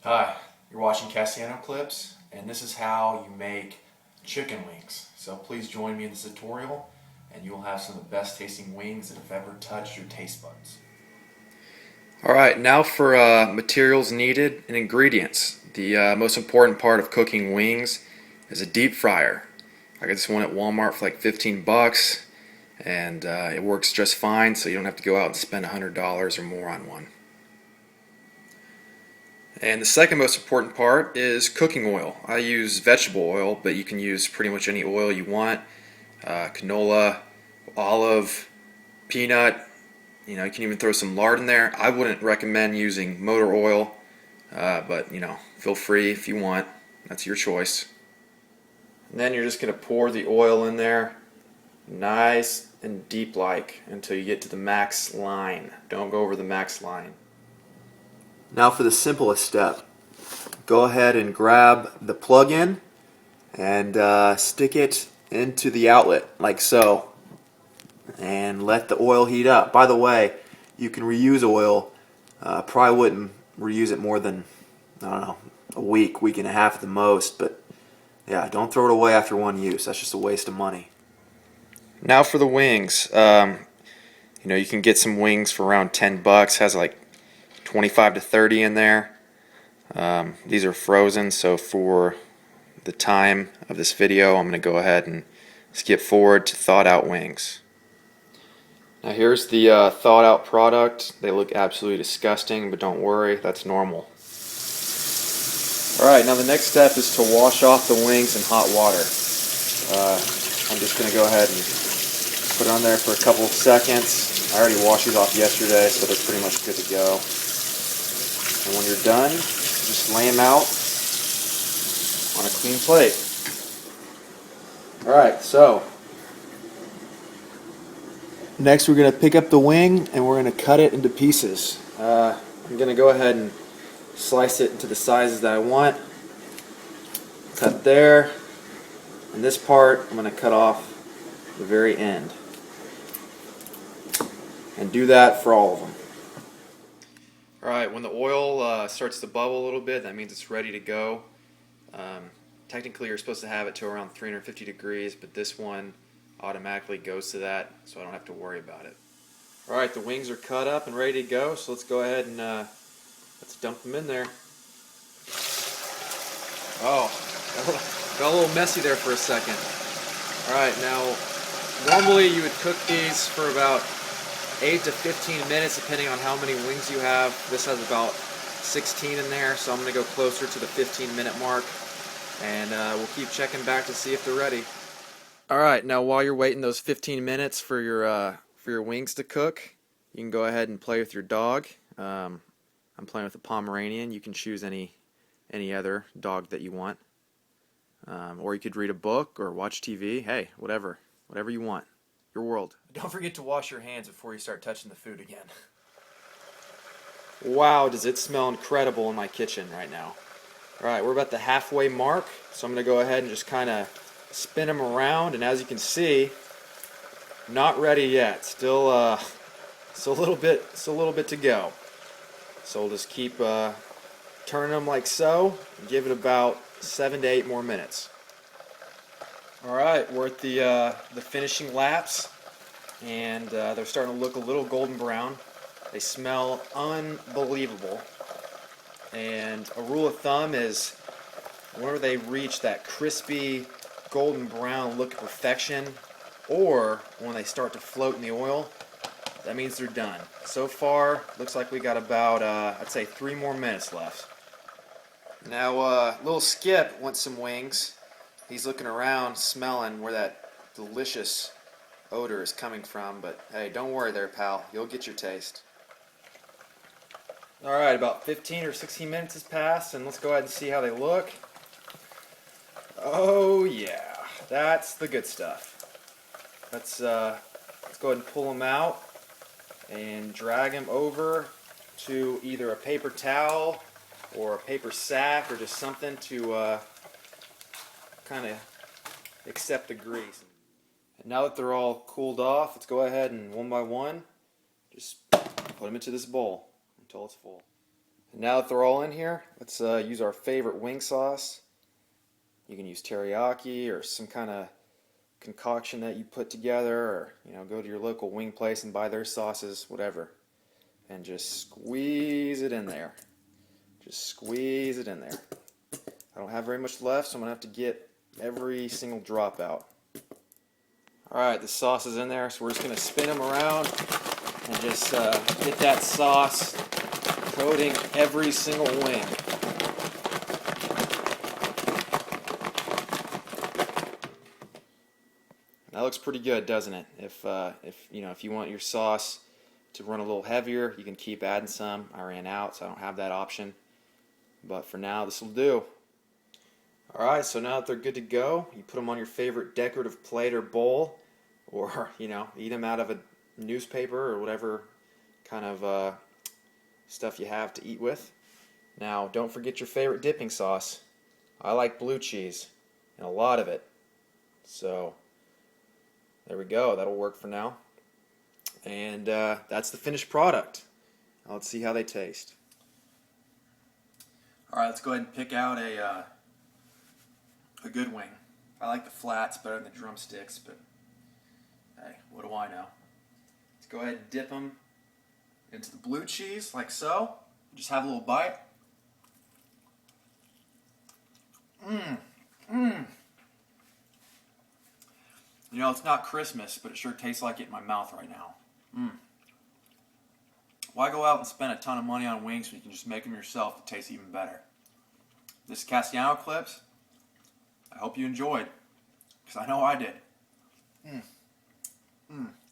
Hi, you're watching Cassiano Clips, and this is how you make chicken wings. So please join me in this tutorial, and you'll have some of the best tasting wings that have ever touched your taste buds. Alright, now for materials needed and ingredients. The most important part of cooking wings is a deep fryer. I got this one at Walmart for like 15 bucks, and it works just fine, so you don't have to go out and spend $100 or more on one. And the second most important part is cooking oil. I use vegetable oil, but you can use pretty much any oil you want. Canola, olive, peanut, you can even throw some lard in there. I wouldn't recommend using motor oil, but feel free if you want. That's your choice. And then you're just going to pour the oil in there nice and deep like until you get to the max line. Don't go over the max line. Now for the simplest step. Go ahead and grab the plug-in and stick it into the outlet like so, and let the oil heat up. By the way, you can reuse oil. Probably wouldn't reuse it more than, I don't know, a week and a half at the most, but yeah, don't throw it away after one use. That's just a waste of money. Now for the wings. You can get some wings for around 10 bucks. Has like 25 to 30 in there. These are frozen, so for the time of this video, I'm going to go ahead and skip forward to thawed out wings. Now here's the thawed out product. They look absolutely disgusting, but don't worry, that's normal. Alright, now the next step is to wash off the wings in hot water. I'm just going to go ahead and put it on there for a couple of seconds. I already washed these off yesterday, so they're pretty much good to go. And when you're done, just lay them out on a clean plate. Alright, so next we're going to pick up the wing and we're going to cut it into pieces. I'm going to go ahead and slice it into the sizes that I want. Cut there. And this part I'm going to cut off the very end. And do that for all of them. Alright, when the oil starts to bubble a little bit, that means it's ready to go. Technically you're supposed to have it to around 350 degrees, but this one automatically goes to that, so I don't have to worry about it. Alright, the wings are cut up and ready to go, so let's go ahead and let's dump them in there. Oh, got a little messy there for a second. Alright, now normally you would cook these for about 8 to 15 minutes depending on how many wings you have. This has about 16 in there, so I'm going to go closer to the 15-minute mark, and we'll keep checking back to see if they're ready. Alright, now while you're waiting those 15 minutes for your wings to cook, you can go ahead and play with your dog. I'm playing with a Pomeranian. You can choose any other dog that you want. Or you could read a book or watch TV. Hey, whatever you want. Your world. Don't forget to wash your hands before you start touching the food again. Wow, does it smell incredible in my kitchen right now. Alright, we're about the halfway mark, so I'm going to go ahead and just kind of spin them around, and as you can see, not ready yet. Still a little bit to go. So we'll just keep turning them like so, and give it about 7 to 8 more minutes. Alright, we're at the finishing laps, and they're starting to look a little golden brown. They smell unbelievable. And a rule of thumb is whenever they reach that crispy golden brown look of perfection, or when they start to float in the oil, that means they're done. So far, looks like we got about, I'd say 3 more minutes left. Now, little Skip wants some wings. He's looking around, smelling where that delicious odor is coming from, but hey, don't worry there, pal. You'll get your taste. Alright, about 15 or 16 minutes has passed, and let's go ahead and see how they look. Oh yeah, that's the good stuff. Let's go ahead and pull them out and drag them over to either a paper towel or a paper sack or just something to kind of accept the grease. And now that they're all cooled off, let's go ahead and one by one just put them into this bowl until it's full. Now that they're all in here, let's use our favorite wing sauce. You can use teriyaki or some kind of concoction that you put together, or go to your local wing place and buy their sauces, whatever, and just squeeze it in there. Just squeeze it in there. I don't have very much left, so I'm gonna have to get every single drop out. All right, the sauce is in there, so we're just gonna spin them around and just get that sauce coating every single wing. That looks pretty good, doesn't it? If you want your sauce to run a little heavier, you can keep adding some. I ran out, so I don't have that option. But for now, this will do. All right, so now that they're good to go, you put them on your favorite decorative plate or bowl, or eat them out of a newspaper or whatever kind of stuff you have to eat with. Now, don't forget your favorite dipping sauce. I like blue cheese, and a lot of it. So there we go. That'll work for now. And that's the finished product. Now let's see how they taste. All right, let's go ahead and pick out a good wing. I like the flats better than the drumsticks, but hey, what do I know? Let's go ahead and dip them into the blue cheese like so. Just have a little bite. It's not Christmas, but it sure tastes like it in my mouth right now. Why go out and spend a ton of money on wings when you can just make them yourself to taste even better? This is Castellano Clips. I hope you enjoyed, because I know I did.